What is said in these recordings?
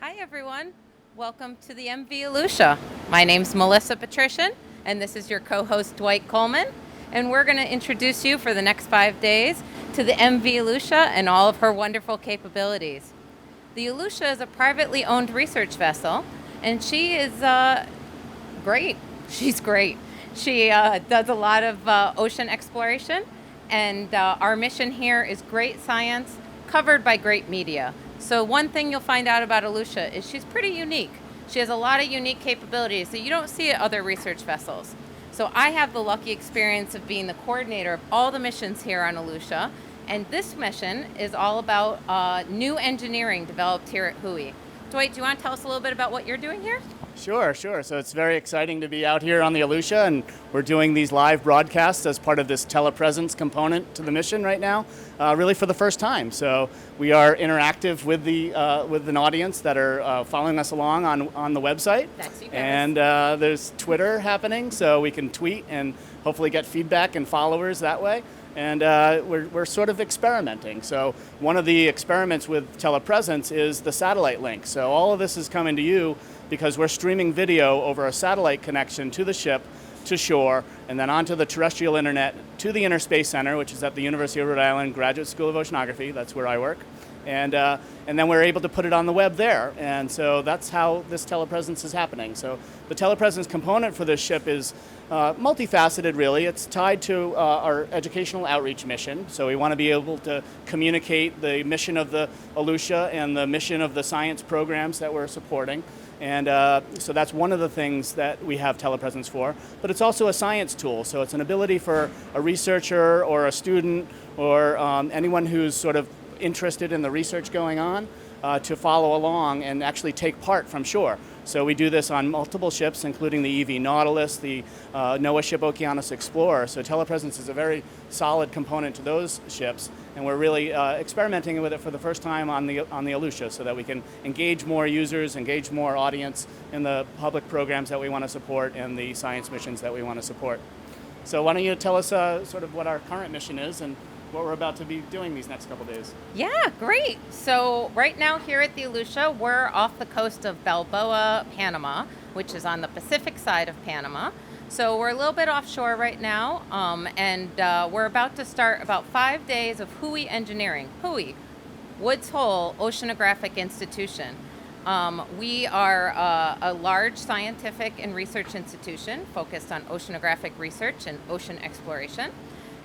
Hi, everyone. Welcome to the MV Alucia. My name's Melissa Patrician, and this is your co-host, Dwight Coleman. And we're going to introduce you for the next 5 days to the MV Alucia and all of her wonderful capabilities. The Alucia is a privately owned research vessel, and she is great. She's great. She does a lot of ocean exploration, and our mission here is great science covered by great media. So one thing you'll find out about Alucia is she's pretty unique. She has a lot of unique capabilities that you don't see at other research vessels. So I have the lucky experience of being the coordinator of all the missions here on Alucia, and this mission is all about new engineering developed here at Hui. Dwight, do you want to tell us a little bit about what you're doing here? Sure. So it's very exciting to be out here on the Alucia, and we're doing these live broadcasts as part of this telepresence component to the mission right now, really for the first time. So we are interactive with an audience that are following us along on the website. That's you guys. And there's Twitter happening, so we can tweet and hopefully get feedback and followers that way. And we're sort of experimenting. So one of the experiments with telepresence is the satellite link. So all of this is coming to you because we're streaming video over a satellite connection to the ship, to shore, and then onto the terrestrial internet to the Inner Space Center, which is at the University of Rhode Island Graduate School of Oceanography. That's where I work. And then we're able to put it on the web there. And so that's how this telepresence is happening. So the telepresence component for this ship is multifaceted, really. It's tied to our educational outreach mission. So we want to be able to communicate the mission of the Alucia and the mission of the science programs that we're supporting. And so that's one of the things that we have telepresence for. But it's also a science tool. So it's an ability for a researcher or a student or anyone who's sort of interested in the research going on to follow along and actually take part from shore. So we do this on multiple ships, including the EV Nautilus, the NOAA ship Okeanos Explorer. So telepresence is a very solid component to those ships, and we're really experimenting with it for the first time on the Alucia, so that we can engage more users, engage more audience in the public programs that we want to support and the science missions that we want to support. So why don't you tell us sort of what our current mission is and what we're about to be doing these next couple days. Yeah, great. So right now here at the Alucia, we're off the coast of Balboa, Panama, which is on the Pacific side of Panama. So we're a little bit offshore right now, and we're about to start about 5 days of Hui engineering. Hui, Woods Hole Oceanographic Institution. We are a large scientific and research institution focused on oceanographic research and ocean exploration.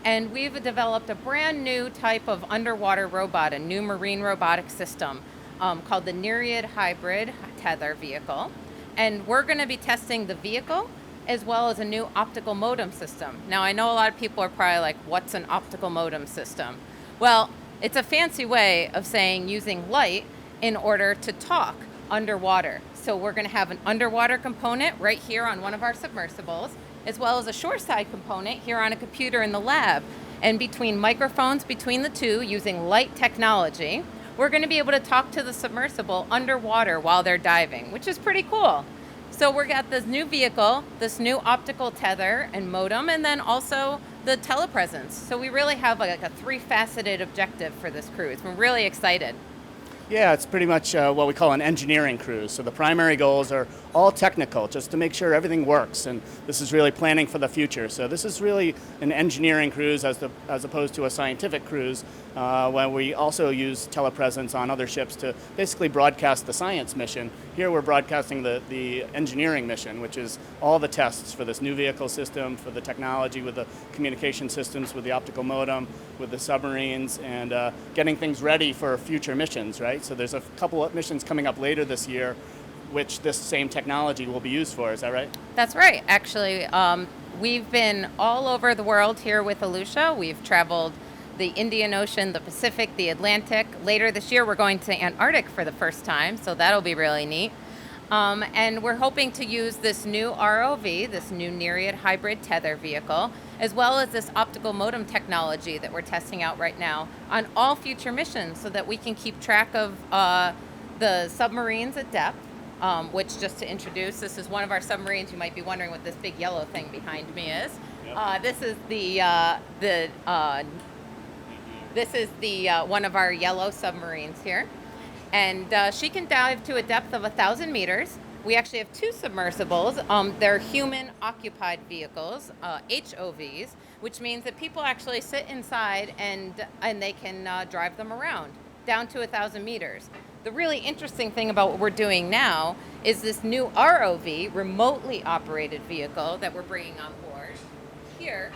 And we've developed a brand new type of underwater robot, a new marine robotic system called the Nereid Hybrid Tether vehicle. And we're going to be testing the vehicle as well as a new optical modem system. Now, I know a lot of people are probably like, what's an optical modem system? Well, it's a fancy way of saying using light in order to talk underwater. So we're going to have an underwater component right here on one of our submersibles, as well as a shoreside component here on a computer in the lab. And between microphones between the two, using light technology, we're going to be able to talk to the submersible underwater while they're diving, which is pretty cool. So we've got this new vehicle, this new optical tether and modem, and then also the telepresence. So we really have like a three-faceted objective for this cruise. We're really excited. Yeah, it's pretty much what we call an engineering cruise. So the primary goals are all technical, just to make sure everything works. And this is really planning for the future. So this is really an engineering cruise as opposed to a scientific cruise, when we also use telepresence on other ships to basically broadcast the science mission. Here we're broadcasting the engineering mission, which is all the tests for this new vehicle system, for the technology with the communication systems, with the optical modem, with the submarines, and getting things ready for future missions, right? So there's a couple of missions coming up later this year which this same technology will be used for. Is that right? That's right. Actually, we've been all over the world here with Alucia. We've traveled the Indian Ocean, the Pacific, the Atlantic. Later this year, we're going to Antarctic for the first time, so that'll be really neat. And we're hoping to use this new ROV, this new Nereid Hybrid Tether vehicle, as well as this optical modem technology that we're testing out right now on all future missions so that we can keep track of the submarines at depth, which, just to introduce, this is one of our submarines. You might be wondering what this big yellow thing behind me is. Yep. This is the one of our yellow submarines here. And she can dive to a depth of 1,000 meters. We actually have two submersibles. They're human-occupied vehicles, HOVs, which means that people actually sit inside and they can drive them around down to 1,000 meters. The really interesting thing about what we're doing now is this new ROV, remotely operated vehicle, that we're bringing on board. Here,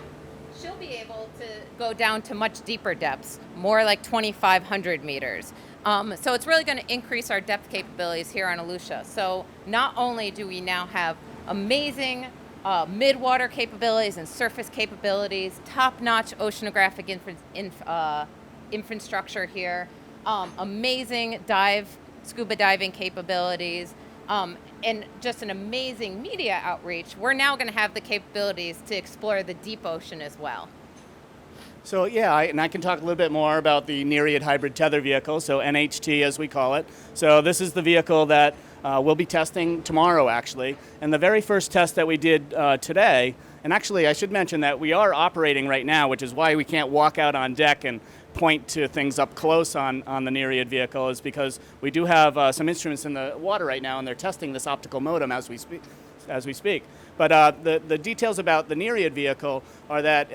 she'll be able to go down to much deeper depths, more like 2,500 meters. So it's really going to increase our depth capabilities here on Alucia. So not only do we now have amazing mid-water capabilities and surface capabilities, top-notch oceanographic infrastructure here, amazing scuba diving capabilities, and just an amazing media outreach, we're now going to have the capabilities to explore the deep ocean as well. So yeah, and I can talk a little bit more about the Nereid Hybrid Tether vehicle, so NHT as we call it. So this is the vehicle that we'll be testing tomorrow, actually. And the very first test that we did today, and actually I should mention that we are operating right now, which is why we can't walk out on deck and point to things up close on the Nereid vehicle, is because we do have some instruments in the water right now, and they're testing this optical modem as we speak. But the details about the Nereid vehicle are that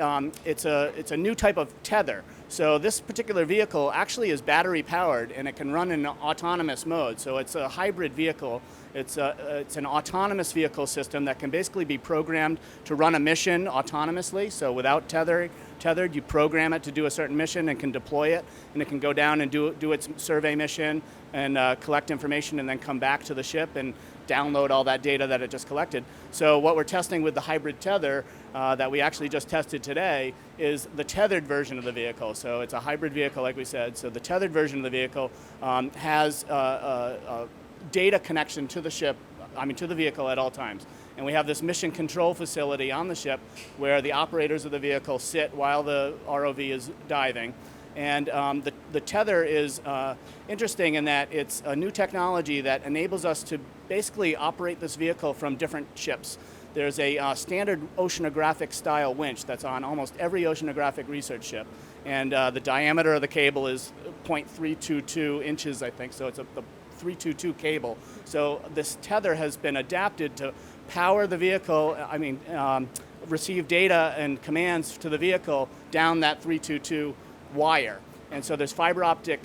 it's a new type of tether. So this particular vehicle actually is battery powered, and it can run in autonomous mode. So it's a hybrid vehicle. It's an autonomous vehicle system that can basically be programmed to run a mission autonomously. So without tethered, you program it to do a certain mission and can deploy it, and it can go down and do its survey mission and collect information and then come back to the ship and download all that data that it just collected. So what we're testing with the Hybrid Tether that we actually just tested today is the tethered version of the vehicle. So it's a hybrid vehicle, like we said. So the tethered version of the vehicle has a data connection to the ship, to the vehicle at all times. And we have this mission control facility on the ship where the operators of the vehicle sit while the ROV is diving. And the tether is interesting in that it's a new technology that enables us to basically operate this vehicle from different ships. There's a standard oceanographic style winch that's on almost every oceanographic research ship. And the diameter of the cable is 0.322 inches, I think, so it's the 322 cable. So this tether has been adapted to power the vehicle, receive data and commands to the vehicle down that 322 wire. And so there's fiber optic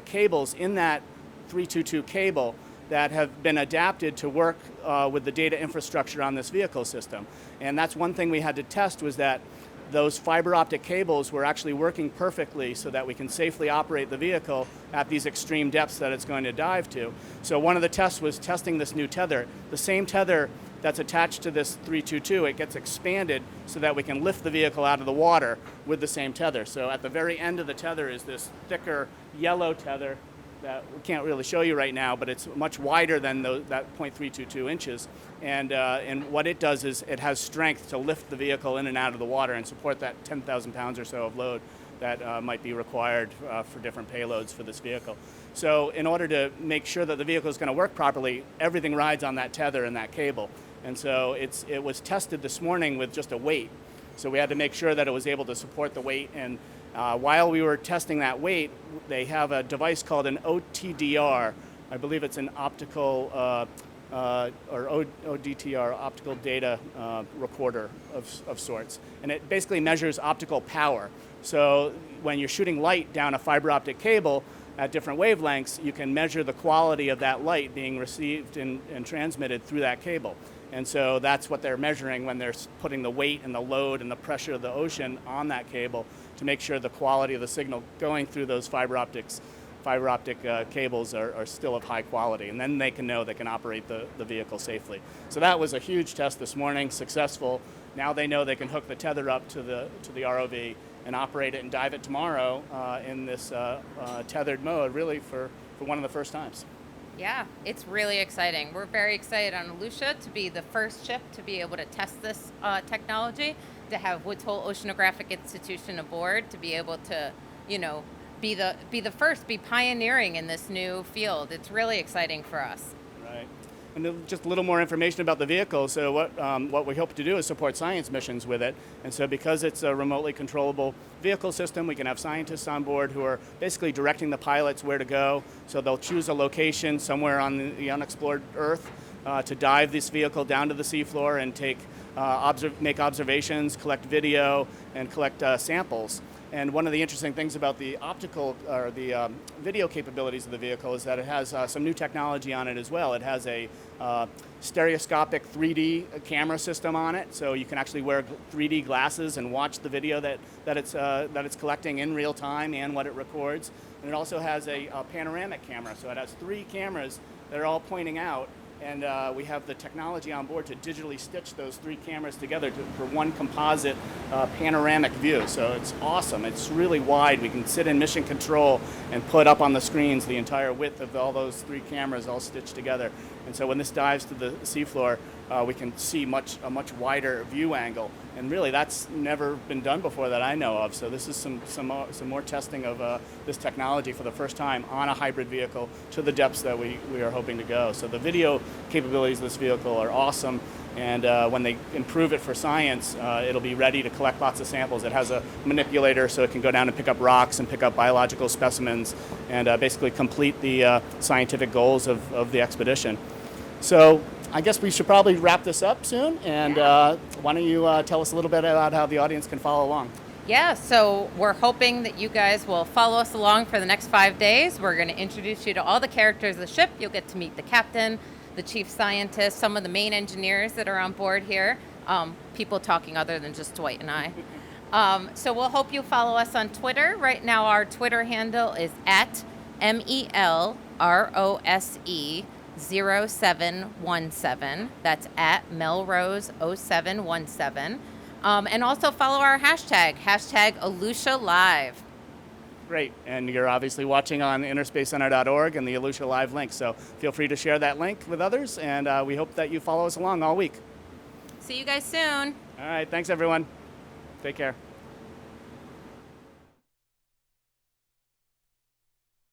cables in that 322 cable that have been adapted to work with the data infrastructure on this vehicle system. And that's one thing we had to test, was that those fiber optic cables were actually working perfectly so that we can safely operate the vehicle at these extreme depths that it's going to dive to. So one of the tests was testing this new tether. The same tether that's attached to this 322, it gets expanded so that we can lift the vehicle out of the water with the same tether. So at the very end of the tether is this thicker yellow tether that we can't really show you right now, but it's much wider than that 0.322 inches. And what it does is it has strength to lift the vehicle in and out of the water and support that 10,000 pounds or so of load that might be required for different payloads for this vehicle. So in order to make sure that the vehicle is going to work properly, everything rides on that tether and that cable. And so it was tested this morning with just a weight. So we had to make sure that it was able to support the weight. And while we were testing that weight, they have a device called an OTDR. I believe it's an optical or ODTR, optical data recorder of sorts. And it basically measures optical power. So when you're shooting light down a fiber optic cable at different wavelengths, you can measure the quality of that light being received and transmitted through that cable. And so that's what they're measuring when they're putting the weight and the load and the pressure of the ocean on that cable to make sure the quality of the signal going through those fiber optic cables are still of high quality. And then they can know they can operate the vehicle safely. So that was a huge test this morning, successful. Now they know they can hook the tether up to the ROV and operate it and dive it tomorrow in this tethered mode, really for one of the first times. Yeah, it's really exciting. We're very excited on Alucia to be the first ship to be able to test this technology, to have Woods Hole Oceanographic Institution aboard, to be able to, be the first, be pioneering in this new field. It's really exciting for us. Right. And then just a little more information about the vehicle. So what we hope to do is support science missions with it. And so because it's a remotely controllable vehicle system, we can have scientists on board who are basically directing the pilots where to go. So they'll choose a location somewhere on the unexplored Earth to dive this vehicle down to the seafloor and make observations, collect video, and collect samples. And one of the interesting things about the optical or the video capabilities of the vehicle is that it has some new technology on it as well. It has a stereoscopic 3D camera system on it, so you can actually wear 3D glasses and watch the video that it's collecting in real time and what it records. And it also has a panoramic camera, so it has 3 cameras that are all pointing out. And we have the technology on board to digitally stitch those 3 cameras together for one composite panoramic view. So it's awesome. It's really wide. We can sit in mission control and put up on the screens the entire width of all those 3 cameras all stitched together. And so when this dives to the seafloor, we can see a much wider view angle. And really, that's never been done before that I know of. So this is some more testing of this technology for the first time on a hybrid vehicle to the depths that we are hoping to go. So the video capabilities of this vehicle are awesome. And when they improve it for science, it'll be ready to collect lots of samples. It has a manipulator so it can go down and pick up rocks and pick up biological specimens and basically complete the scientific goals of the expedition. So I guess we should probably wrap this up soon. And why don't you tell us a little bit about how the audience can follow along? Yeah, so we're hoping that you guys will follow us along for the next 5 days. We're going to introduce you to all the characters of the ship. You'll get to meet the captain, the chief scientist, some of the main engineers that are on board here, people talking other than just Dwight and I. So we'll hope you follow us on Twitter. Right now our Twitter handle is at MELROSE0717. That's at Melrose0717. And also follow our hashtag Alucia Live. Great. And you're obviously watching on interspacecenter.org and the Alucia Live link. So feel free to share that link with others. And we hope that you follow us along all week. See you guys soon. All right. Thanks, everyone. Take care.